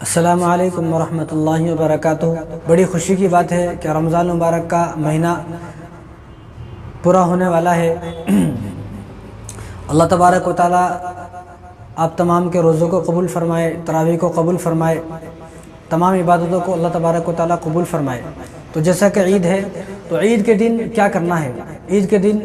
السلام علیکم ورحمۃ اللہ وبرکاتہ۔ بڑی خوشی کی بات ہے کہ رمضان المبارک کا مہینہ پورا ہونے والا ہے۔ اللہ تبارک و تعالیٰ آپ تمام کے روزوں کو قبول فرمائے، تراویح کو قبول فرمائے، تمام عبادتوں کو اللہ تبارک و تعالیٰ قبول فرمائے۔ تو جیسا کہ عید ہے تو عید کے دن کیا کرنا ہے، عید کے دن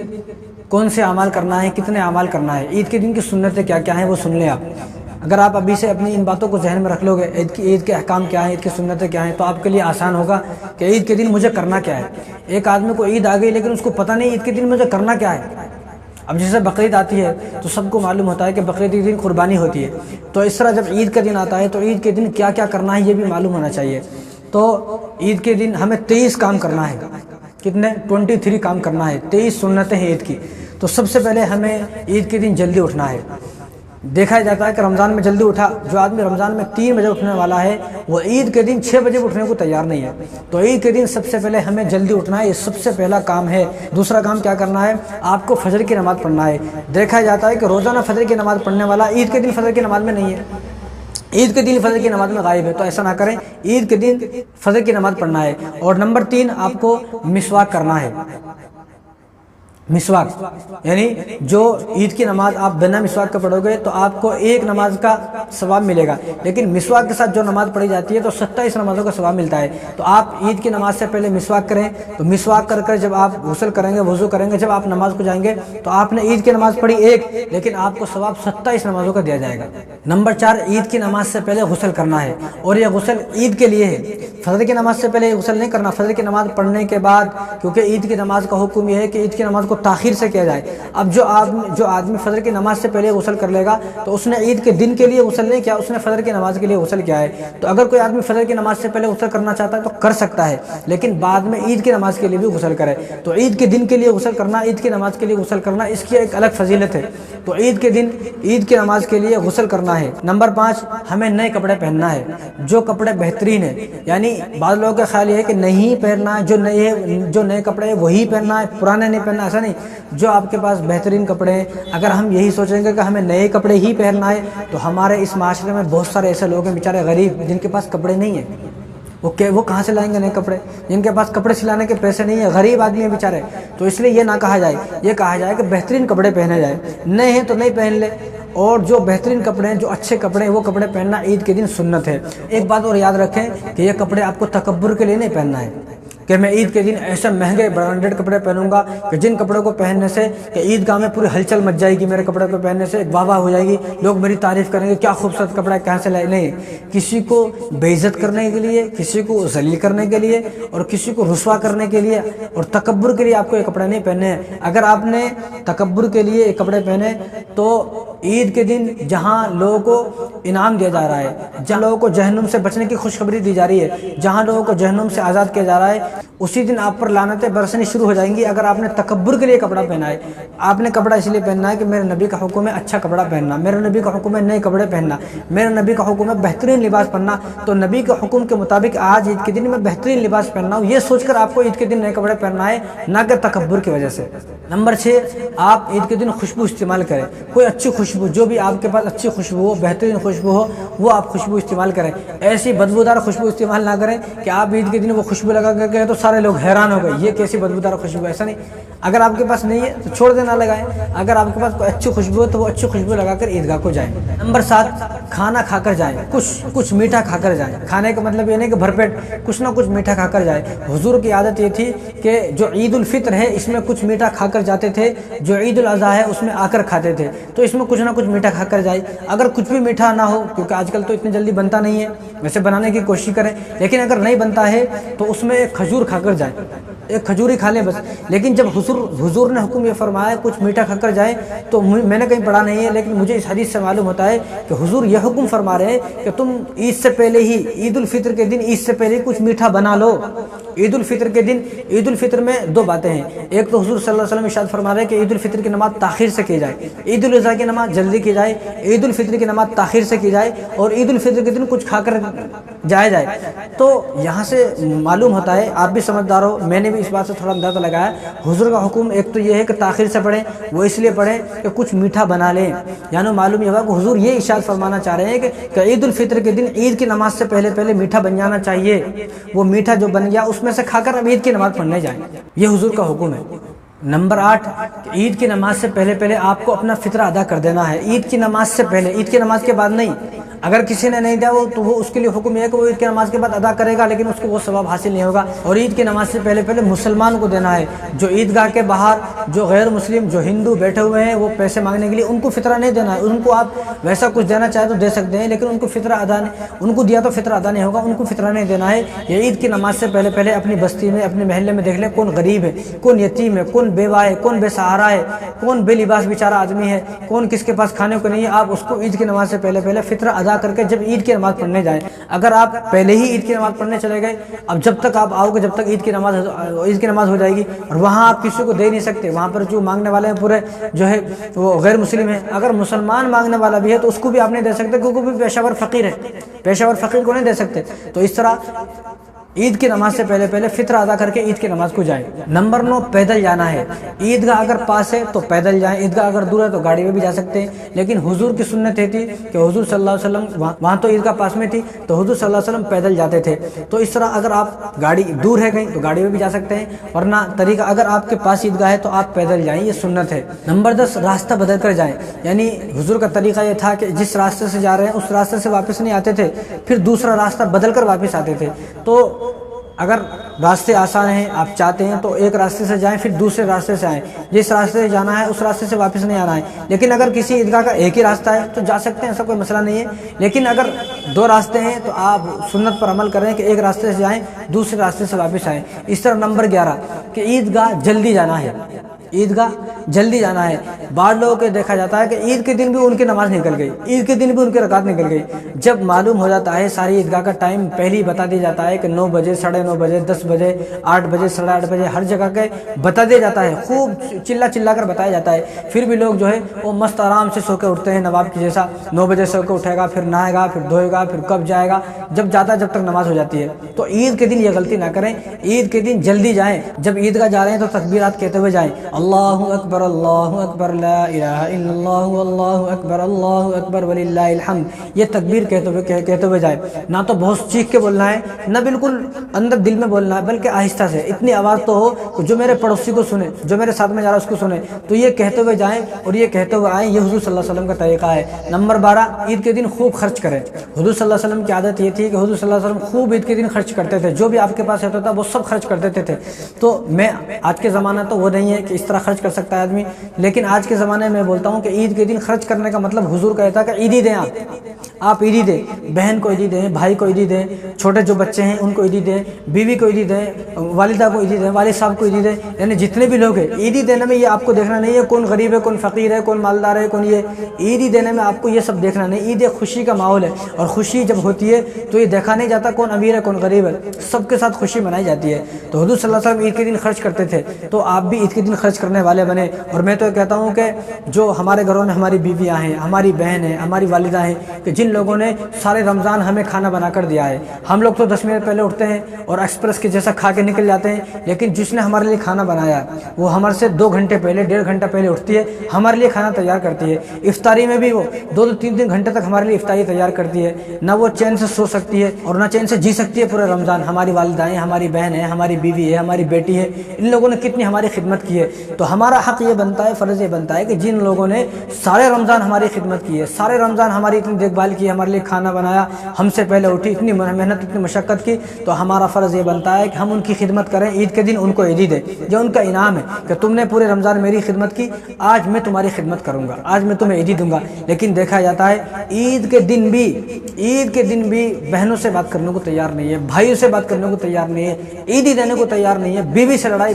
کون سے اعمال کرنا ہے، کتنے اعمال کرنا ہے، عید کے دن کی سنتیں کیا کیا ہیں وہ سن لیں آپ۔ اگر آپ ابھی سے اپنی ان باتوں کو ذہن میں رکھ لو گے، عید کے احکام کیا ہیں، عید کی سنتیں کیا ہیں، تو آپ کے لیے آسان ہوگا کہ عید کے دن مجھے کرنا کیا ہے۔ ایک آدمی کو عید آ گئی لیکن اس کو پتہ نہیں عید کے دن مجھے کرنا کیا ہے۔ اب جیسے بقرعید آتی ہے تو سب کو معلوم ہوتا ہے کہ بقرعید کے دن قربانی ہوتی ہے، تو اس طرح جب عید کا دن آتا ہے تو عید کے دن کیا کیا کرنا ہے یہ بھی معلوم ہونا چاہیے۔ تو عید کے دن ہمیں 23 کام کرنا ہے۔ کتنے؟ 23 کام کرنا ہے، 23 سنتیں ہیں عید کی۔ تو سب سے پہلے ہمیں عید کے دن جلدی اٹھنا ہے۔ دیکھا جاتا ہے کہ رمضان میں جلدی اٹھا، جو آدمی رمضان میں 3 بجے اٹھنے والا ہے وہ عید کے دن 6 بجے اٹھنے کو تیار نہیں ہے۔ تو عید کے دن سب سے پہلے ہمیں جلدی اٹھنا ہے، یہ سب سے پہلا کام ہے۔ دوسرا کام کیا کرنا ہے؟ آپ کو فجر کی نماز پڑھنا ہے۔ دیکھا جاتا ہے کہ روزانہ فجر کی نماز پڑھنے والا عید کے دن فجر کی نماز میں نہیں ہے، عید کے دن فجر کی نماز میں غائب ہے۔ تو ایسا نہ کریں، عید کے دن فجر کی نماز پڑھنا ہے۔ اور نمبر 3 آپ کو مسواک کرنا ہے۔ مسواک یعنی جو عید کی نماز آپ بنا مسواک کا پڑھو گے تو آپ کو ایک نماز کا ثواب ملے گا، لیکن مسواک کے ساتھ جو نماز پڑھی جاتی ہے تو 27 نمازوں کا ثواب ملتا ہے۔ تو آپ عید کی نماز سے پہلے مسواک کریں، تو مسواک کر کر جب آپ غسل کریں گے، وضو کریں گے، جب آپ نماز کو جائیں گے تو آپ نے عید کی نماز پڑھی ایک، لیکن آپ کو ثواب 27 نمازوں کا دیا جائے گا۔ نمبر 4 عید کی نماز سے پہلے غسل کرنا ہے، اور یہ غسل عید کے لیے ہے، فجر کی نماز سے پہلے غسل نہیں کرنا۔ فجر کی نماز پڑھنے کے بعد، کیونکہ عید کی نماز کا حکم یہ ہے کہ عید کی نماز کو تاخیر سے کیا جائے۔ اب جو آدمی فجر کی نماز سے پہلے غسل کر لے گا تو اس نے عید کے دن کے لیے غسل نہیں کیا، اس نے فجر کی نماز کے لیے غسل کیا ہے۔ تو اگر کوئی آدمی فجر کی نماز سے پہلے غسل کرنا چاہتا ہے تو کر سکتا ہے، لیکن بعد میں عید کی نماز کے لیے بھی غسل کرے۔ تو عید کے دن کے لیے غسل کرنا، عید کی نماز کے لیے غسل کرنا، اس کی ایک الگ فضیلت ہے۔ تو عید کے دن عید کی نماز کے لیے غسل کرنا ہے۔ نمبر 5 ہمیں نئے کپڑے پہننا ہے، جو کپڑے بہترین ہیں۔ یعنی بعض لوگوں کا خیال یہ ہے کہ نہیں پہننا ہے، جو نئے کپڑے ہیں وہی پہننا ہے، پرانے نہیں پہننا، ایسا نہیں۔ جو آپ کے پاس بہترین کپڑے ہیں، اگر ہم یہی سوچیں گے کہ ہمیں نئے کپڑے ہی پہننا ہے تو ہمارے اس معاشرے میں بہت سارے ایسے لوگ ہیں بیچارے غریب، جن کے پاس کپڑے نہیں ہیں۔ وہ کہاں سے لائیں گے نئے کپڑے؟ جن کے پاس کپڑے سلانے کے پیسے نہیں ہیں، غریب آدمی ہیں بیچارے۔ تو اس لیے یہ نہ کہا جائے، یہ کہا جائے کہ بہترین کپڑے پہنے جائے، نئے ہیں تو نہیں پہن لے، اور جو بہترین کپڑے ہیں، جو اچھے کپڑے ہیں، وہ کپڑے پہننا عید کے دن سنت ہے۔ ایک بات اور یاد رکھیں کہ یہ کپڑے آپ کو تکبر کے لیے نہیں پہننا ہے کہ میں عید کے دن ایسے مہنگے برانڈڈ کپڑے پہنوں گا کہ جن کپڑوں کو پہننے سے کہ عید گاہ میں پوری ہلچل مچ جائے گی، میرے کپڑے کو پہننے سے ایک واہ واہ ہو جائے گی، لوگ میری تعریف کریں گے، کیا خوبصورت کپڑا ہے، کہاں سے لائے۔ نہیں، کسی کو بے عزت کرنے کے لیے، کسی کو ذلیل کرنے کے لیے، اور کسی کو رسوا کرنے کے لیے اور تکبر کے لیے آپ کو یہ کپڑے نہیں پہننے ہیں۔ اگر آپ نے تکبر کے لیے یہ کپڑے پہنے تو عید کے دن جہاں لوگوں کو انعام دیا جا رہا ہے، جہاں لوگوں کو جہنم سے بچنے کی خوشخبری دی جا رہی ہے، جہاں لوگوں کو جہنم سے آزاد کیا جا رہا ہے، اسی دن آپ پر لعنتیں برسنی شروع ہو جائیں گی۔ اگر آپ نے تکبر کے لیے کپڑا پہنا ہے، آپ نے کپڑا اس لیے پہننا ہے کہ میرے نبی کا حکم ہے اچھا کپڑا پہننا، میرے نبی کا حکم ہے نئے کپڑے پہننا، میرے نبی کا حکم ہے بہترین لباس پہننا، تو نبی کے حکم کے مطابق آج عید کے دن میں بہترین لباس پہننا ہوں، یہ سوچ کر آپ کو عید کے دن نئے کپڑے پہننا ہے، نہ کہ تکبر کی وجہ سے۔ نمبر 6 آپ عید کے دن خوشبو استعمال کریں، کوئی اچھی خوشبو، جو بھی آپ کے پاس اچھی خوشبو ہو، بہترین خوشبو ہو، وہ آپ خوشبو استعمال کریں۔ ایسی بدبودار خوشبو استعمال نہ کریں کہ آپ عید کے دن وہ خوشبو لگا کر گئے تو سارے لوگ حیران ہو گئے، یہ کیسی بدبودار خوشبو، ایسا نہیں۔ اگر آپ کے پاس نہیں ہے تو چھوڑ دینا لگائیں، اگر آپ کے پاس کوئی اچھی خوشبو ہے تو وہ اچھی خوشبو لگا کر عیدگاہ کو جائیں۔ نمبر 7 کھانا کھا کر جائیں، کچھ میٹھا کھا کر جائیں۔ کھانے کا مطلب یہ نہیں کہ بھرپیٹ، کچھ نہ کچھ میٹھا کھا کر جائیں۔ حضور کی عادت یہ تھی کہ جو عید الفطر ہے اس میں کچھ میٹھا کھا کر جاتے تھے، جو عید الاضحیٰ ہے اس میں آ کر کھاتے تھے، تو اس میں کچھ نہ کچھ میٹھا کھا کر جائیں۔ اگر کچھ بھی میٹھا نہ ہو، کیونکہ آج کل تو اتنی جلدی بنتا نہیں ہے، ویسے بنانے کی کوشش کریں، لیکن اگر نہیں بنتا ہے تو اس میں ایک کھجور کھا کر جائیں، ایک کھجور ہی کھا لیں بس۔ لیکن جب حضور نے حکم یہ فرمایا کچھ میٹھا کھا کر جائیں، تو میں نے کہیں پڑھا نہیں ہے، لیکن مجھے اس حدیث سے معلوم ہوتا ہے کہ حضور یہ حکم فرما رہے ہیں کہ تم عید سے پہلے ہی، عید الفطر کے دن عید سے پہلے کچھ میٹھا بنا لو۔ عید الفطر کے دن، عید الفطر میں 2 باتیں ہیں، ایک تو حضور صلی اللہ علیہ وسلم ارشاد فرما رہے ہیں کہ عید الفطر کی نماز تاخیر سے کی جائے، عید الاضحیٰ کی نماز جلدی کی جائے، عید الفطر کی نماز تاخیر سے کی جائے، اور عید الفطر کے دن کچھ کھا کر جائے۔ تو یہاں سے معلوم ہوتا ہے، آپ بھی سمجھدار ہو، میں نے بھی بھی اس بات سے تھوڑا اندازہ لگایا، حضور کا حکم ایک تو یہ ہے کہ تاخیر سے پڑھیں، وہ اس لیے پڑھیں کہ کچھ میٹھا بنا لیں، یعنی معلوم یہ ہوا کہ حضور یہ ارشاد فرمانا چاہ رہے ہیں کہ عید الفطر کے دن عید کی نماز سے پہلے میٹھا بن جانا چاہیے، وہ میٹھا جو بن گیا اس میں سے کھا کر اب عید کی نماز پڑھنے جائیں، یہ حضور کا حکم ہے۔ نمبر 8، عید کی نماز سے پہلے آپ کو اپنا فطرہ ادا کر دینا ہے، عید کی نماز سے پہلے، عید کی نماز کے بعد نہیں۔ اگر کسی نے نہیں دیا تو وہ اس کے لیے حکم یہ ہے کہ وہ عید کی نماز کے بعد ادا کرے گا، لیکن اس کو وہ ثواب حاصل نہیں ہوگا۔ اور عید کی نماز سے پہلے مسلمان کو دینا ہے، جو عیدگاہ کے باہر جو غیر مسلم جو ہندو بیٹھے ہوئے ہیں وہ پیسے مانگنے کے لیے، ان کو فطرہ نہیں دینا ہے۔ ان کو آپ ویسا کچھ دینا چاہے تو دے سکتے ہیں، لیکن ان کو فطرہ ادا نہیں، ان کو دیا تو فطرہ ادا نہیں ہوگا، ان کو فطرہ نہیں دینا ہے۔ یہ عید کی نماز سے پہلے اپنی بستی میں، اپنے محلے میں دیکھ لیں کون غریب ہے، کون یتیم ہے، کون بیوہ ہے، کون بے سہارا ہے، کون بے لباس بیچارہ آدمی ہے، کون کس کے پاس کھانے کو نہیں ہے، آپ اس کو عید کی نماز سے پہلے فطرہ ادا کر کے جب عید کی نماز پڑھنے جائیں۔ اگر آپ پہلے ہی عید کی نماز پڑھنے چلے گئے، اب جب تک آپ آؤ گے، جب تک عید کی نماز ہو جائے گی، اور وہاں آپ کسی کو دے نہیں سکتے، وہاں پر جو مانگنے والے ہیں پورے جو ہے وہ غیر مسلم ہیں۔ اگر مسلمان مانگنے والا بھی ہے تو اس کو بھی آپ نہیں دے سکتے، کیونکہ وہ بھی پیشہ ور فقیر ہے، پیشہ ور فقیر کو نہیں دے سکتے۔ تو اس طرح عید کی نماز سے پہلے فطرہ ادا کر کے عید کی نماز کو جائیں۔ نمبر 9، پیدل جانا ہے۔ عیدگاہ اگر پاس ہے تو پیدل جائیں، عیدگاہ اگر دور ہے تو گاڑی میں بھی جا سکتے ہیں، لیکن حضور کی سنت یہ تھی کہ حضور صلی اللہ علیہ وسلم وہاں تو عیدگاہ پاس میں تھی تو حضور صلی اللہ علیہ وسلم پیدل جاتے تھے۔ تو اس طرح اگر آپ گاڑی دور ہے کہیں تو گاڑی میں بھی جا سکتے ہیں، ورنہ طریقہ اگر آپ کے پاس عیدگاہ ہے تو آپ پیدل جائیں، یہ سنت ہے۔ نمبر 10، راستہ بدل کر جائیں، یعنی حضور کا طریقہ یہ تھا کہ جس راستے سے جا رہے ہیں اس راستے سے واپس نہیں آتے تھے، پھر دوسرا راستہ بدل کر واپس آتے تھے۔ تو اگر راستے آسان ہیں، آپ چاہتے ہیں تو ایک راستے سے جائیں، پھر دوسرے راستے سے آئیں، جس راستے سے جانا ہے اس راستے سے واپس نہیں آنا ہے۔ لیکن اگر کسی عیدگاہ کا ایک ہی راستہ ہے تو جا سکتے ہیں، ایسا کوئی مسئلہ نہیں ہے۔ لیکن اگر دو راستے ہیں تو آپ سنت پر عمل کریں کہ ایک راستے سے جائیں، دوسرے راستے سے واپس آئیں۔ اس طرح نمبر 11، کہ عیدگاہ جلدی جانا ہے، عیدگاہ جلدی جانا ہے۔ بعض لوگوں کو دیکھا جاتا ہے کہ عید کے دن بھی ان کی نماز نکل گئی، عید کے دن بھی ان کی رکعت نکل گئی۔ جب معلوم ہو جاتا ہے، ساری عیدگاہ کا ٹائم پہلے ہی بتا دیا جاتا ہے کہ 9 بجے، 9:30 بجے، 10 بجے، 8 بجے، 8:30 بجے، ہر جگہ کے بتا دیا جاتا ہے، خوب چلا کر بتایا جاتا ہے۔ پھر بھی لوگ جو ہے وہ مست آرام سے سو کے اٹھتے ہیں، نواب کی جیسا 9 بجے سو کے اٹھے گا، پھر نہائے گا، پھر دھوئے گا، پھر کب جائے گا، جب جاتا ہے جب تک نماز ہو جاتی ہے۔ تو عید کے دن یہ غلطی نہ کریں، عید کے دن جلدی جائیں، جب عیدگاہ جا رہے ہیں تو تکبیرات کہتے ہوئے جائیں، اللہ اکبر، اللہ اکبر، لا الہ الا اللہ، اللہ اکبر، اللہ اکبر وللہ الحمد، یہ تکبیر کہتے ہوئے جائے۔ نہ تو بہت چیخ کے بولنا ہے، نہ بالکل اندر دل میں بولنا ہے، بلکہ آہستہ سے، اتنی آواز تو ہو کہ جو میرے پڑوسی کو سنے، جو میرے ساتھ میں جا رہا ہے اس کو سنے۔ تو یہ کہتے ہوئے جائیں اور یہ کہتے ہوئے آئیں، یہ حضور صلی اللہ علیہ وسلم کا طریقہ ہے۔ نمبر 12، عید کے دن خوب خرچ کریں۔ حضور صلی اللہ علیہ وسلم کی عادت یہ تھی کہ حضور صلی اللہ علیہ وسلم خوب عید کے دن خرچ کرتے تھے، جو بھی آپ کے پاس ہوتا تھا وہ سب خرچ کر دیتے تھے۔ تو میں آج کے زمانہ تو وہ نہیں ہے کہ اس طرح خرچ کر سکتا ہے آدمی، لیکن آج کے زمانے میں بولتا ہوں کہ عید کے دن خرچ کرنے کا مطلب حضور کہتا ہے کہ عیدی دیں، آپ عیدی دیں، بہن کو عیدی دیں، بھائی کو عیدی دیں، چھوٹے جو بچے ہیں ان کو عیدی دیں، بیوی کو عیدی دیں، والدہ کو عیدی دیں، والد صاحب کو عیدی دیں، یعنی جتنے بھی لوگ ہیں عیدی دینے میں یہ آپ کو دیکھنا نہیں ہے کون غریب ہے، کون فقیر ہے، کون مالدار ہے، کون یہ، عیدی دینے میں آپ کو یہ سب دیکھنا نہیں۔ عید ایک خوشی کا ماحول ہے، اور خوشی جب ہوتی ہے تو یہ دیکھا نہیں جاتا کون امیر ہے کون غریب ہے، سب کے ساتھ خوشی منائی جاتی ہے۔ تو حضور صلی اللہ علیہ وسلم عید کے دن خرچ کرتے تھے، تو آپ بھی عید کے دن خرچ کرنے والے بنے۔ اور میں تو کہتا ہوں کہ جو ہمارے گھروں میں ہماری بیویاں ہیں، ہماری بہن ہیں، ہماری والدہ ہیں، کہ جن لوگوں نے سارے رمضان ہمیں کھانا بنا کر دیا ہے، ہم لوگ تو 10 منٹ پہلے اٹھتے ہیں اور ایکسپریس کے جیسا کھا کے نکل جاتے ہیں، لیکن جس نے ہمارے لیے کھانا بنایا وہ ہمارے سے 2 گھنٹے پہلے، 1.5 گھنٹہ پہلے اٹھتی ہے، ہمارے لیے کھانا تیار کرتی ہے۔ افطاری میں بھی وہ 2-3 گھنٹے تک ہمارے لیے افطاری تیار کرتی ہے، نہ وہ چین سے سو سکتی ہے اور نہ چین سے جی سکتی ہے پورے رمضان۔ ہماری والدائیں، ہماری بہن ہے، ہماری بیوی ہے، ہماری بیٹی ہے، ان لوگوں نے کتنی ہماری خدمت کی ہے۔ تو ہمارا حق یہ بنتا ہے، فرض یہ بنتا ہے کہ جن لوگوں نے سارے رمضان ہماری خدمت کی ہے، سارے رمضان ہماری اتنی دیکھ بھال کی، ہمارے لیے کھانا بنایا، ہم سے پہلے اٹھی، اتنی محنت، اتنی مشقت کی، تو ہمارا فرض یہ بنتا ہے کہ ہم ان کی خدمت کریں، عید کے دن ان کو عیدی دیں، جو ان کا انعام ہے کہ تم نے پورے رمضان میری خدمت کی، آج میں تمہاری خدمت کروں گا، آج میں تمہیں عیدی دوں گا۔ لیکن دیکھا جاتا ہے عید کے دن بھی بہنوں سے بات کرنے کو تیار نہیں ہے، بھائیوں سے بات کرنے کو تیار نہیں ہے، عیدی دینے کو تیار نہیں ہے، بیوی سے لڑائی،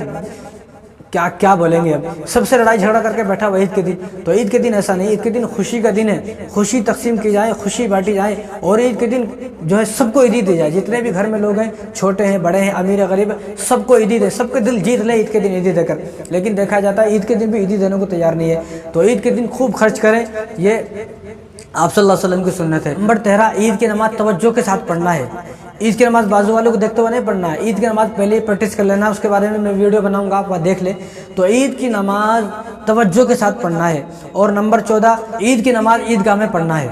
کیا بولیں گے، اب سب سے لڑائی جھگڑا کر کے بیٹھا ہوا عید کے دن۔ تو عید کے دن ایسا نہیں، عید کے دن خوشی کا دن ہے، خوشی تقسیم کی جائے، خوشی بانٹی جائے، اور عید کے دن جو ہے سب کو عیدی دی جائے، جتنے بھی گھر میں لوگ ہیں، چھوٹے ہیں، بڑے ہیں، امیر غریب، سب کو عیدی دے، سب کے دل جیت لیں عید کے دن عیدی دے کر۔ لیکن دیکھا جاتا ہے عید کے دن بھی عیدی دینے کو تیار نہیں ہے۔ تو عید کے دن خوب خرچ کریں، یہ آپ صلی اللہ علیہ وسلم کی سنت ہے۔ نمبر 13، عید کی نماز توجہ کے ساتھ پڑھنا ہے۔ عید کی نماز بازو والوں کو دیکھتے ہوئے نہیں پڑھنا ہے، عید کی نماز پہلے ہی پریکٹس کر لینا، اس کے بارے میں ویڈیو بناؤں گا، آپ وہاں دیکھ لیں۔ تو عید کی نماز توجہ کے ساتھ پڑھنا ہے۔ اور نمبر 14، عید کی نماز عیدگاہ میں پڑھنا ہے،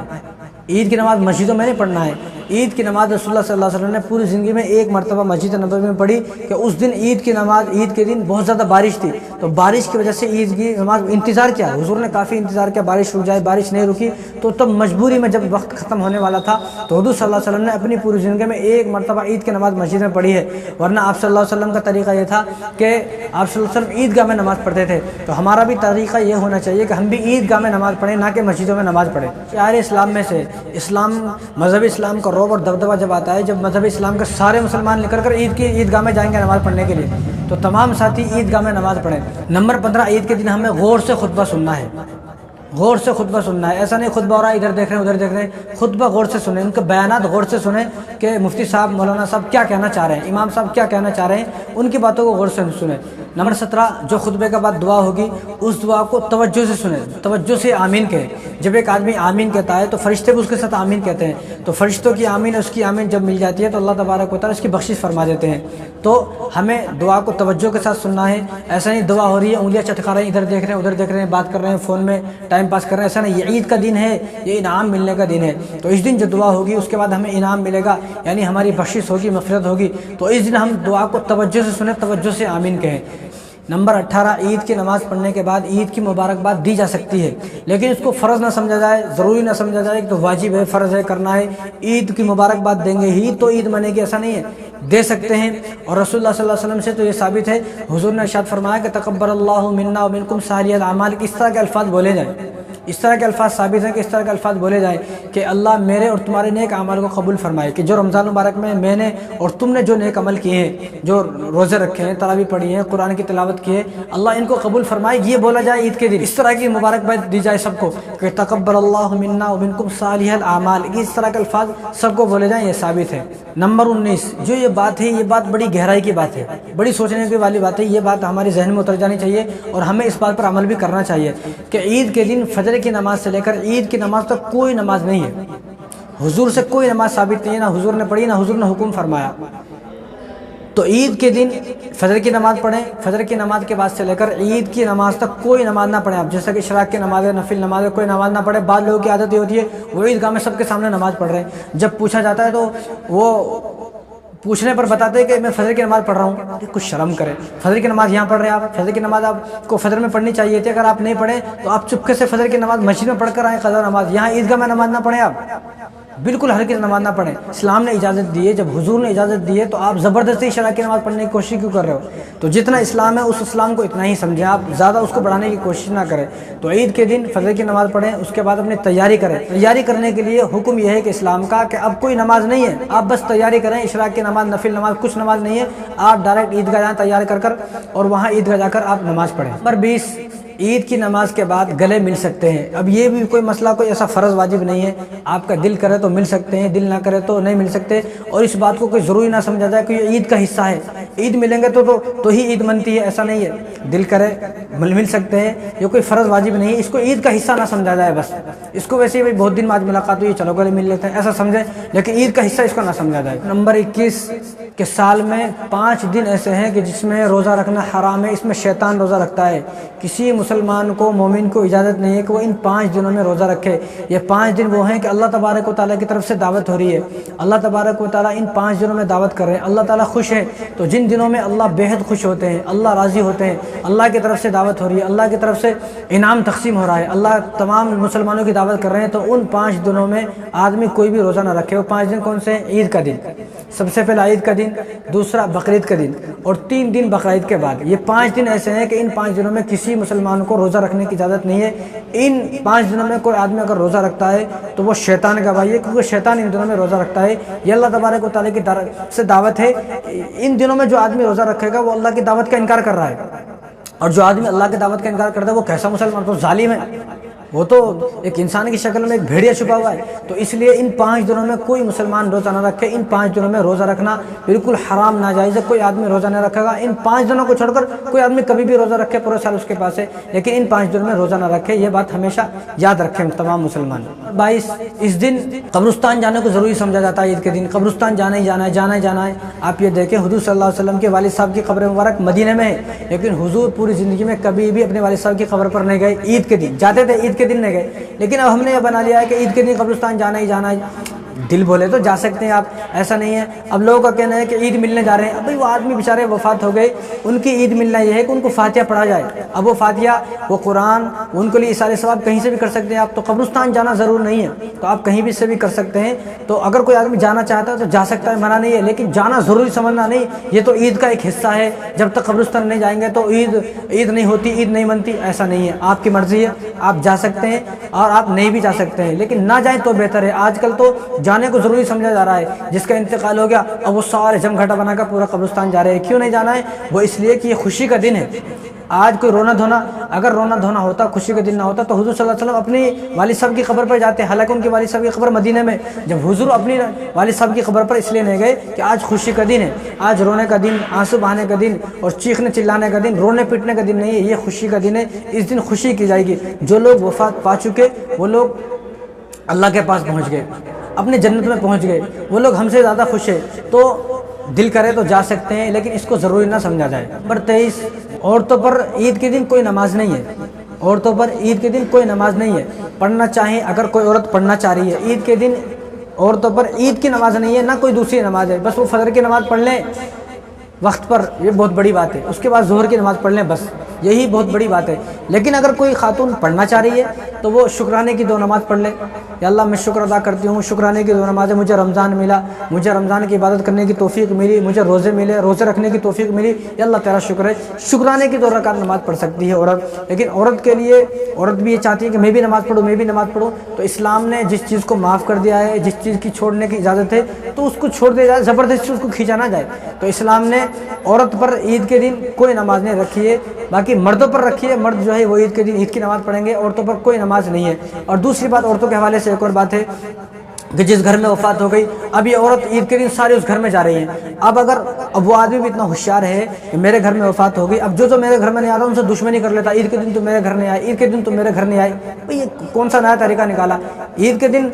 عید کی نماز مسجدوں میں نہیں پڑھنا ہے۔ عید کی نماز رسول اللہ صلی اللہ علیہ وسلم نے پوری زندگی میں ایک مرتبہ مسجد نبوی میں پڑھی کہ اس دن عید کی نماز، عید کے دن بہت زیادہ بارش تھی، تو بارش کی وجہ سے عید کی نماز انتظار کیا، حضور نے کافی انتظار کیا بارش رک جائے، بارش نہیں رکی، تو تب مجبوری میں جب وقت ختم ہونے والا تھا تو حضور صلی اللہ علیہ وسلم نے اپنی پوری زندگی میں ایک مرتبہ عید کی نماز مسجد میں پڑھی ہے، ورنہ آپ صلی اللہ علیہ وسلم کا طریقہ یہ تھا کہ آپ صلی اللہ علیہ وسلم عیدگاہ میں نماز پڑھتے تھے۔ تو ہمارا بھی طریقہ یہ ہونا چاہیے کہ ہم بھی عیدگاہ میں نماز پڑھیں، نہ کہ مسجدوں میں نماز پڑھیں۔ شعائر اسلام میں سے مذہب اسلام کا رعب اور دبدبہ جب آتا ہے، جب مذہب اسلام کے سارے مسلمان نکل کر عیدگاہ میں جائیں گے نماز پڑھنے کے لیے، تو تمام ساتھی عیدگاہ میں نماز پڑھیں۔ نمبر 15، عید کے دن ہمیں غور سے خطبہ سننا ہے، غور سے خطبہ سننا ہے۔ ایسا نہیں خطبہ ہو رہا ہے ادھر دیکھ رہے ہیں ادھر دیکھ رہے ہیں، خطبہ غور سے سنیں، ان کے بیانات غور سے سنیں کہ مفتی صاحب، مولانا صاحب کیا کہنا چاہ رہے ہیں، امام صاحب کیا کہنا چاہ رہے ہیں، ان کی باتوں کو غور سے سنیں۔ نمبر 17، جو خطبے کے بعد دعا ہوگی اس دعا کو توجہ سے سنیں، توجہ سے آمین کہیں۔ جب ایک آدمی آمین کہتا ہے تو فرشتے بھی اس کے ساتھ آمین کہتے ہیں، تو فرشتوں کی آمین اس کی آمین جب مل جاتی ہے تو اللہ تبارک و تعالیٰ اس کی بخشش فرما دیتے ہیں۔ تو ہمیں دعا کو توجہ کے ساتھ سننا ہے، ایسا نہیں دعا ہو رہی ہے انگلیاں چٹکا رہے ہیں، ادھر دیکھ رہے ہیں ادھر دیکھ رہے ہیں، بات کر رہے ہیں فون میں ٹائم پاس کر رہے ہیں، ایسا نہیں۔ یہ عید کا دن ہے، یہ انعام ملنے کا دن ہے، تو اس دن جو دعا ہوگی اس کے بعد ہمیں انعام ملے گا، یعنی ہماری بخشش ہوگی، مغفرت ہوگی، تو اس دن ہم دعا کو توجہ سے سنیں، توجہ سے آمین کہیں۔ نمبر 18، عید کی نماز پڑھنے کے بعد عید کی مبارکباد دی جا سکتی ہے، لیکن اس کو فرض نہ سمجھا جائے، ضروری نہ سمجھا جائے کہ تو واجب ہے، فرض ہے، کرنا ہے، عید کی مبارکباد دیں گے ہی تو عید منے گی، ایسا نہیں ہے، دے سکتے ہیں۔ اور رسول اللہ صلی اللہ علیہ وسلم سے تو یہ ثابت ہے، حضور نے ارشاد فرمایا کہ تقبل اللہ منا ومنکم سالح الاعمال، اس طرح کے الفاظ بولے جائیں، اس طرح کے الفاظ ثابت ہیں کہ اس طرح کے الفاظ بولے جائیں کہ اللہ میرے اور تمہارے نیک اعمال کو قبول فرمائے، کہ جو رمضان مبارک میں نے اور تم نے جو نیک عمل کیے ہیں، جو روزے رکھے ہیں، تراویح پڑھی ہیں، قرآن کی تلاوت کی ہے، اللہ ان کو قبول فرمائے، یہ بولا جائے عید کے دن، اس طرح کی مبارکباد دی جائے سب کو کہ تقبل اللہ منا ومنکم صالح الاعمال، اس طرح کے الفاظ سب کو بولے جائیں، یہ ثابت ہے۔ نمبر 19، جو یہ بات ہے، یہ بات بڑی گہرائی کی بات ہے، بڑی سوچنے کی والی بات ہے، یہ بات ہمارے ذہن میں اتر جانی چاہیے اور ہمیں اس بات پر عمل بھی کرنا چاہیے کہ عید کے دن فجر کی نماز سے لے کر عید کی نماز تک کوئی نماز نہیں ہے، حضور سے کوئی نماز ثابت نہیں ہے، نہ حضور نے پڑھی نہ حضور نے حکم فرمایا۔ تو عید کے دن فجر کی نماز پڑھیں، فجر کی نماز کے بعد سے لے کر عید کی نماز تک کوئی نماز نہ پڑھیں آپ، جیسا کہ اشراق کی نماز ہے، نفل نماز ہے، کوئی نماز نہ پڑھے۔ بعض لوگوں کی عادت یہ ہوتی ہے وہ عیدگاہ میں سب کے سامنے نماز پڑھ رہے ہیں، جب پوچھا جاتا ہے تو وہ پوچھنے پر بتاتے ہیں کہ میں فجر کی نماز پڑھ رہا ہوں، کچھ شرم کریں، فجر کی نماز یہاں پڑھ رہے ہیں آپ، فجر کی نماز آپ کو فجر میں پڑھنی چاہیے تھی، اگر آپ نہیں پڑھیں تو آپ چپکے سے فجر کی نماز مسجد میں پڑھ کر آئیں، قضا نماز، یہاں عیدگاہ میں نماز نہ پڑھیں، آپ بالکل ہرگز نماز نہ پڑھیں۔ اسلام نے اجازت دی ہے، جب حضور نے اجازت دی ہے تو آپ زبردستی اشراق کی نماز پڑھنے کی کوشش کیوں کر رہے ہو؟ تو جتنا اسلام ہے اس اسلام کو اتنا ہی سمجھیں، آپ زیادہ اس کو بڑھانے کی کوشش نہ کریں۔ تو عید کے دن فجر کی نماز پڑھیں، اس کے بعد اپنی تیاری کریں۔ تیاری کرنے کے لیے حکم یہ ہے کہ اسلام کا کہ اب کوئی نماز نہیں ہے، آپ بس تیاری کریں، اشراق کی نماز، نفل نماز، کچھ نماز نہیں ہے، آپ ڈائریکٹ عیدگاہ جائیں تیار کر اور وہاں عیدگاہ جا کر آپ نماز پڑھیں۔ نمبر 20، عید کی نماز کے بعد گلے مل سکتے ہیں۔ اب یہ بھی کوئی مسئلہ، کوئی ایسا فرض واجب نہیں ہے، آپ کا دل کرے تو مل سکتے ہیں، دل نہ کرے تو نہیں مل سکتے، اور اس بات کو کوئی ضروری نہ سمجھا جائے کہ یہ عید کا حصہ ہے، عید ملیں گے تو ہی عید بنتی ہے، ایسا نہیں ہے، دل کرے مل سکتے ہیں، یہ کوئی فرض واجب نہیں ہے، اس کو عید کا حصہ نہ سمجھا جائے، بس اس کو ویسے ہی بہت دن بعد ملاقات ہوئی چلو گلے مل لیتے ہیں ایسا سمجھیں، لیکن عید کا حصہ اس کو نہ سمجھا جائے۔ نمبر 21 کہ سال میں 5 دن ایسے ہیں کہ جس میں روزہ رکھنا حرام ہے، اس میں شیطان روزہ رکھتا ہے، کسی مسلمان کو، مومن کو اجازت نہیں ہے کہ وہ ان 5 دنوں میں روزہ رکھے۔ یہ 5 دن وہ ہیں کہ اللہ تبارک و تعالیٰ کی طرف سے دعوت ہو رہی ہے، اللہ تبارک و تعالیٰ ان 5 دنوں میں دعوت کر رہے ہیں، اللہ تعالیٰ خوش ہے، تو جن دنوں میں اللہ بےحد خوش ہوتے ہیں، اللہ راضی ہوتے ہیں، اللہ کی طرف سے دعوت ہو رہی ہے، اللہ کی طرف سے انعام تقسیم ہو رہا ہے، اللہ تمام مسلمانوں کی دعوت کر رہے ہیں، تو ان 5 دنوں میں آدمی کوئی بھی روزہ نہ رکھے۔ وہ 5 دن کون سے ہیں؟ عید کا دن، سب سے پہلا عید کا دن، دوسرا بقرعید کا دن، اور 3 دن بقرعید کے بعد۔ یہ 5 دن ایسے ہیں کہ ان 5 دنوں میں کسی مسلمان کو روزہ رکھنے کی اجازت نہیں ہے۔ ان 5 دنوں میں کوئی آدمی اگر روزہ رکھتا ہے تو وہ شیطان کا بھائی ہے، کیونکہ شیطان ان دنوں میں روزہ رکھتا ہے، یہ اللہ تبارک و تعالیٰ کی طرف سے دعوت ہے۔ ان دنوں میں جو آدمی روزہ رکھے گا وہ اللہ کی دعوت کا انکار کر رہا ہے، اور جو آدمی اللہ کی دعوت کا انکار کرتا ہے وہ کیسا مسلمان؟ تو ظالم ہے، وہ تو ایک انسان کی شکل میں ایک بھیڑیا چھپا ہوا ہے. تو اس لیے ان 5 دنوں میں کوئی مسلمان روزہ نہ رکھے. ان 5 دنوں میں روزہ رکھنا بالکل حرام ناجائز ہے. کوئی آدمی روزہ نہیں رکھے گا. ان 5 دنوں کو چھوڑ کر کوئی آدمی کبھی بھی روزہ رکھے پورے سال اس کے پاس ہے, لیکن ان 5 دنوں میں روزہ نہ رکھے. یہ بات ہمیشہ یاد رکھیں تمام مسلمان. 22 اس دن قبرستان جانے کو ضروری سمجھا جاتا ہے. عید کے دن قبرستان جانا ہی جانا ہے, جانا ہی جانا ہے. آپ یہ دیکھیں حضور صلی اللہ علیہ وسلم کے والد صاحب کی قبر مبارک مدینے میں ہے, لیکن حضور پوری زندگی میں کبھی بھی اپنے والد صاحب کی قبر پر نہیں گئے. عید کے دن جاتے تھے, عید کے دن نہیں گئے, لیکن اب ہم نے یہ بنا لیا ہے کہ عید کے دن قبرستان جانا ہی جانا ہے. دل بولے تو جا سکتے ہیں آپ, ایسا نہیں ہے. اب لوگوں کا کہنا ہے کہ عید ملنے جا رہے ہیں. اب بھائی وہ آدمی بیچارے وفات ہو گئے, ان کی عید ملنا یہ ہے کہ ان کو فاتحہ پڑھا جائے. اب وہ فاتحہ, وہ قرآن, ان کے لیے سارے ثواب کہیں سے بھی کر سکتے ہیں آپ. تو قبرستان جانا ضرور نہیں ہے, تو آپ کہیں بھی سے بھی کر سکتے ہیں. تو اگر کوئی آدمی جانا چاہتا ہے تو جا سکتا ہے, منع نہیں ہے, لیکن جانا ضروری سمجھنا نہیں. یہ تو عید کا ایک حصہ ہے, جب تک قبرستان نہیں جائیں گے تو عید نہیں ہوتی, عید نہیں بنتی. ایسا نہیں ہے, آپ کی مرضی ہے, آپ جا سکتے ہیں اور آپ نہیں بھی جا سکتے ہیں, لیکن نہ جائیں تو بہتر ہے. آج کل تو جانے کو ضروری سمجھا جا رہا ہے. جس کا انتقال ہو گیا اب وہ سارے جم گھٹا بنا کر پورا قبرستان جا رہے ہیں. کیوں نہیں جانا ہے؟ وہ اس لیے کہ یہ خوشی کا دن ہے. آج کوئی رونا دھونا, اگر رونا دھونا ہوتا, خوشی کا دن نہ ہوتا, تو حضور صلی اللہ علیہ وسلم اپنی والد صاحب کی قبر پر جاتے. حالانکہ ان کے والد صاحب کی قبر مدینے میں. جب حضور اپنی والد صاحب کی قبر پر اس لیے نہیں گئے کہ آج خوشی کا دن ہے, آج رونے کا دن, آنسو بہانے کا دن اور چیخنے چلانے کا دن, رونے پیٹنے کا دن نہیں ہے. یہ خوشی کا دن ہے. اس دن خوشی کی جائے گی. جو لوگ وفات پا چکے وہ لوگ اللہ کے پاس پہنچ گئے, اپنے جنت میں پہنچ گئے, وہ لوگ ہم سے زیادہ خوش ہے. تو دل کرے تو جا سکتے ہیں, لیکن اس کو ضروری نہ سمجھا جائے. نمبر 23, عورتوں پر عید کے دن کوئی نماز نہیں ہے. عورتوں پر عید کے دن کوئی نماز نہیں ہے. پڑھنا چاہیں اگر کوئی عورت پڑھنا چاہ رہی ہے عید کے دن, عورتوں پر عید کی نماز نہیں ہے, نہ کوئی دوسری نماز ہے. بس وہ فجر کی نماز پڑھ لیں وقت پر, یہ بہت بڑی بات ہے. اس کے بعد ظہر کی نماز پڑھ لیں, بس یہی بہت بڑی بات ہے. لیکن اگر کوئی خاتون پڑھنا چاہ رہی ہے تو وہ شکرانے کی 2 نماز پڑھ لے. یا اللہ میں شکر ادا کرتی ہوں, شکرانے کی 2 نمازیں, مجھے رمضان ملا, مجھے رمضان کی عبادت کرنے کی توفیق ملی, مجھے روزے ملے, روزے رکھنے کی توفیق ملی, یا اللہ تیرا شکر ہے. شکرانے کی 2 رکعت نماز پڑھ سکتی ہے عورت. لیکن عورت کے لیے, عورت بھی یہ چاہتی ہے کہ میں بھی نماز پڑھوں, میں بھی نماز پڑھوں. تو اسلام نے جس چیز کو معاف کر دیا ہے, جس چیز کی چھوڑنے کی اجازت ہے, تو اس کو چھوڑ دیا جائے, زبردستی اس کو کھینچا نہ جائے. تو اسلام نے عورت پر عید کے دن کوئی نماز نہیں رکھی ہے. باقی مردوں پر رکھی ہے. مرد جو ہے وہ عید کے دن عید کی نماز پڑھیں گے, عورتوں پر کوئی نماز نہیں ہے. اور دوسری بات عورتوں کے حوالے سے ایک اور بات ہے کہ جس گھر میں وفات ہو گئی, اب یہ عورت عید کے دن سارے اس گھر میں جا رہی ہیں. اب وہ آدمی بھی اتنا ہوشیار ہے کہ میرے گھر میں وفات ہو گئی, اب جو میرے گھر میں نہیں آتا ان سے دشمنی کر لیتا. عید کے دن تو میرے گھر نہیں آئے, عید کے دن تو میرے گھر نہیں آئے. یہ کون سا نیا طریقہ نکالا؟ عید کے دن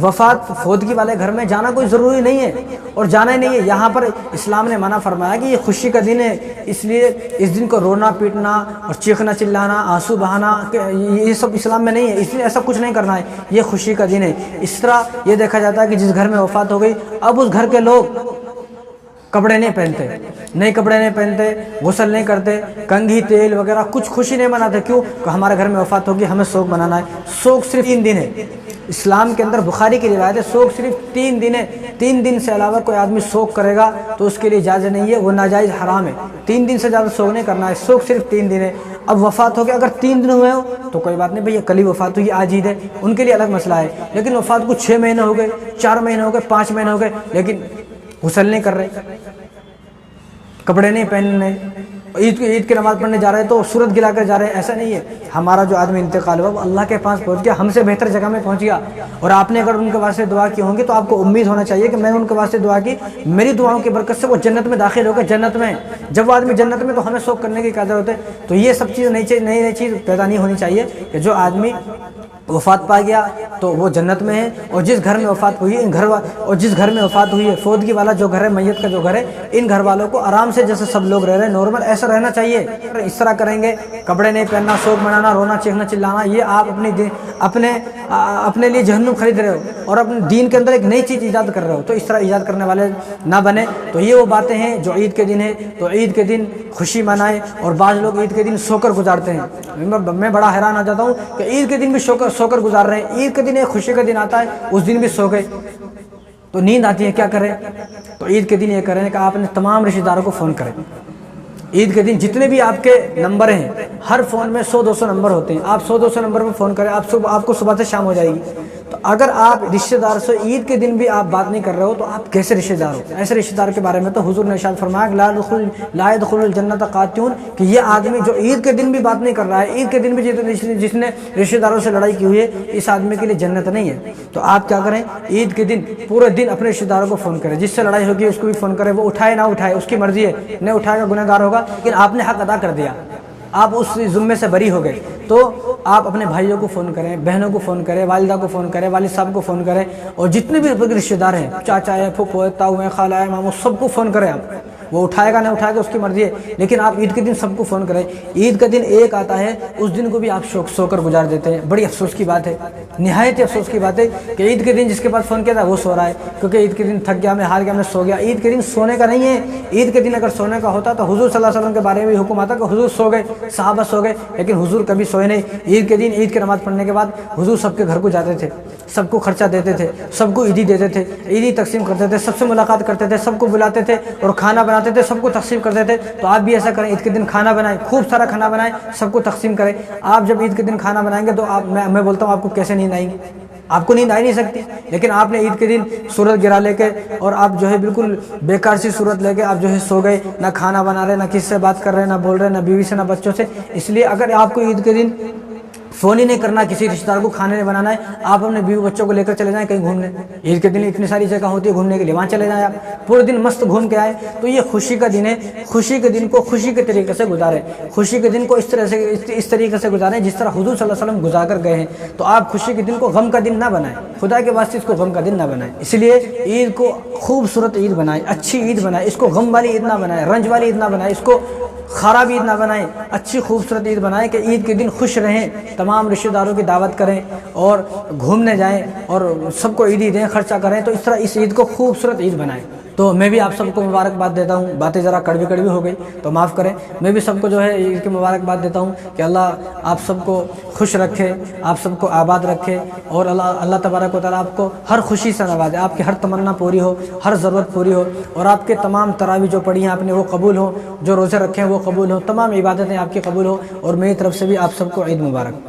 وفات فوتگی والے گھر میں جانا کوئی ضروری نہیں ہے, اور جانا ہی نہیں ہے. یہاں پر اسلام نے منع فرمایا کہ یہ خوشی کا دن ہے, اس لیے اس دن کو رونا پیٹنا اور چیخنا چلانا, آنسو بہانا, یہ سب اسلام میں نہیں ہے. اس لیے ایسا کچھ نہیں کرنا ہے. یہ خوشی کا دن ہے. اس طرح یہ دیکھا جاتا ہے کہ جس گھر میں وفات ہو گئی, اب اس گھر کے لوگ کپڑے نہیں پہنتے, نئے کپڑے نہیں پہنتے, غسل نہیں کرتے, کنگھی تیل وغیرہ کچھ خوشی نہیں مناتے. کیوں کہ ہمارے گھر میں وفات ہوگی, ہمیں سوگ منانا ہے. سوگ صرف 3 دن ہے. اسلام کے اندر بخاری کی روایت ہے سوگ صرف 3 دن ہے. 3 دن سے علاوہ کوئی آدمی سوگ کرے گا تو اس کے لیے اجازت نہیں ہے, وہ ناجائز حرام ہے. 3 دن سے زیادہ سوگ نہیں کرنا ہے. سوگ صرف 3 دن ہے. اب وفات ہو گیا, اگر 3 دن ہوئے ہو تو کوئی بات نہیں, بھئی کل ہی وفات ہوئی, آج عید ہے, ان کے لیے الگ مسئلہ ہے. لیکن وفات کو 6 مہینے ہو گئے, 4 مہینے ہو گئے, 5 مہینے ہو گئے, لیکن غسل نہیں کر رہے, کپڑے نہیں پہننے, عید کی نماز پڑھنے جا رہے ہیں تو صورت گلا کر جا رہے ہیں, ایسا نہیں ہے. ہمارا جو آدمی انتقال ہوا وہ اللہ کے پاس پہنچ گیا, ہم سے بہتر جگہ میں پہنچ گیا. اور آپ نے اگر ان کے واسطے دعا کی ہوں گی تو آپ کو امید ہونا چاہیے کہ میں نے ان کے واسطے دعا کی, میری دعاؤں کی برکت سے وہ جنت میں داخل ہو گئے. جنت میں جب وہ آدمی جنت میں, تو ہمیں سوگ کرنے کی کیا ضرورت ہے؟ تو یہ سب چیز نئی چیز پیدا نہیں ہونی چاہیے کہ جو آدمی وفات پا گیا تو وہ جنت میں ہے, اور جس گھر میں وفات ہوئی اور جس گھر میں وفات ہوئی ہے, فوتگی والا جو گھر ہے, میت کا جو گھر ہے, ان گھر والوں کو آرام سے جیسے سب لوگ رہ رہے ہیں نارمل ایسا رہنا چاہیے. اس طرح کریں گے, کپڑے نہیں پہننا, سوگ منانا, رونا چیخنا چلانا, یہ آپ اپنے لیے جہنم خرید رہے ہو اور اپنے دین کے اندر ایک نئی چیز ایجاد کر رہے ہو. تو اس طرح ایجاد کرنے والے نہ بنے. تو یہ وہ باتیں ہیں جو عید کے دن ہے. تو عید کے دن خوشی منائیں, اور بعض لوگ عید کے دن سو کر گزارتے ہیں. میں بڑا حیران ہو جاتا ہوں کہ عید کے دن بھی سو کر گزار رہے ہیں. عید کے دن ایک خوشی کا دن آتا ہے, اس دن بھی سو گئے, تو نیند آتی ہے, کیا کریں؟ تو عید کے دن یہ کریں کہ آپ نے تمام رشتہ داروں کو فون کریں. عید کے دن جتنے بھی آپ کے نمبر ہیں, ہر فون میں 100-200 نمبر ہوتے ہیں, آپ 100-200 نمبر پہ فون کریں, آپ کو صبح سے شام ہو جائے گی. تو اگر آپ رشتہ دار سے عید کے دن بھی آپ بات نہیں کر رہے ہو تو آپ کیسے رشتہ دار ہو؟ ایسے رشتہ دار کے بارے میں تو حضور نے ارشاد فرمایا لا يدخل الجنت قاطعون، کہ یہ آدمی جو عید کے دن بھی بات نہیں کر رہا ہے، عید کے دن بھی جس نے رشتہ داروں سے لڑائی کی ہوئی ہے، اس آدمی کے لیے جنت نہیں ہے۔ تو آپ کیا کریں، عید کے دن پورے دن اپنے رشتہ داروں کو فون کریں، جس سے لڑائی ہوگی اس کو بھی فون کریں، وہ اٹھائے نہ اٹھائے اس کی مرضی ہے، نہیں اٹھائے گا گناہ گار ہوگا، لیکن آپ نے حق ادا کر دیا، آپ اس ذمے سے بری ہو گئے۔ تو آپ اپنے بھائیوں کو فون کریں، بہنوں کو فون کریں، والدہ کو فون کریں، والد صاحب کو فون کریں، اور جتنے بھی رشتہ دار ہیں، چاچا ہے، پھوپھو ہے، تاؤ ہے، خالہ ہے، ماموں، سب کو فون کریں آپ۔ وہ اٹھائے گا نہیں اٹھائے گا اس کی مرضی ہے، لیکن آپ عید کے دن سب کو فون کریں۔ عید کا دن ایک آتا ہے، اس دن کو بھی آپ سو کر گزار دیتے ہیں۔ بڑی افسوس کی بات ہے، نہایت افسوس کی بات ہے کہ عید کے دن جس کے پاس فون کیا تھا وہ سو رہا ہے، کیونکہ عید کے دن تھک گیا، میں ہار گیا، میں سو گیا۔ عید کے دن سونے کا نہیں ہے، عید کے دن اگر سونے کا ہوتا تو حضور صلی اللہ علیہ وسلم کے بارے میں بھی حکم آتا کہ حضور سو گئے، صحابہ سو گئے، لیکن حضور کبھی سوئے نہیں۔ عید کے دن عید کی نماز پڑھنے کے بعد حضور سب کے گھر کو جاتے تھے، سب کو خرچہ دیتے تھے، سب کو عیدی دیتے تھے، عیدی تقسیم کرتے تھے، سب سے ملاقات کرتے تھے، سب کو بلاتے تھے اور کھانا بناتے تھے، سب کو تقسیم کرتے تھے۔ تو آپ بھی ایسا کریں، عید کے دن کھانا بنائیں، خوب سارا کھانا بنائیں، سب کو تقسیم کریں۔ آپ جب عید کے دن کھانا بنائیں گے تو میں بولتا ہوں آپ کو کیسے نیند آئیں گی؟ آپ کو نیند آ ہی نہیں سکتی، لیکن آپ نے عید کے دن صورت گرا لے کے اور آپ جو ہے بالکل بیکار سی صورت لے کے آپ جو ہے سو گئے، نہ کھانا بنا رہے، نہ کس سے بات کر رہے، نہ بول رہے، نہ بیوی سے، نہ بچوں سے۔ اس لیے اگر آپ کو عید کے دن فون ہی نہیں کرنا، کسی رشتہ دار کو کھانے نہیں بنانا ہے، آپ اپنے بیوی بچوں کو لے کر چلے جائیں کہیں گھومنے۔ عید کے دن اتنی ساری جگہ ہوتی ہے گھومنے کے لیے، وہاں چلے جائیں، آپ پورے دن مست گھوم کے آئے۔ تو یہ خوشی کا دن ہے، خوشی کے دن کو خوشی کے طریقے سے گزاریں، خوشی کے دن کو اس طریقے سے گزاریں جس طرح حضور صلی اللہ علیہ وسلم گزار کر گئے ہیں۔ تو آپ خوشی کے دن کو غم کا دن نہ بنائیں، خدا کے واسطے اس کو غم کا دن نہ بنائیں۔ اس لیے عید کو خوبصورت عید بنائیں، اچھی عید بنائیں، اس کو غم والی عید نہ بنائیں، رنج والی عید نہ بنائیں، اس کو خراب عید نہ بنائیں، اچھی خوبصورت عید بنائیں کہ عید کے دن خوش رہیں، تمام رشتہ داروں کی دعوت کریں اور گھومنے جائیں اور سب کو عیدی دیں، خرچہ کریں۔ تو اس طرح اس عید کو خوبصورت عید بنائیں۔ تو میں بھی آپ سب کو مبارکباد دیتا ہوں، باتیں ذرا کڑوی کڑوی ہو گئی تو معاف کریں۔ میں بھی سب کو جو ہے عید کی مبارکباد دیتا ہوں کہ اللہ آپ سب کو خوش رکھے، آپ سب کو آباد رکھے، اور اللہ تبارک و تعالیٰ آپ کو ہر خوشی سے نوازے، آپ کی ہر تمنا پوری ہو، ہر ضرورت پوری ہو، اور آپ کے تمام تراویح جو پڑھی ہیں آپ نے وہ قبول ہو، جو روزے رکھے ہیں وہ قبول ہو، تمام عبادتیں آپ کی قبول ہو، اور میری طرف سے بھی آپ سب کو عید مبارک۔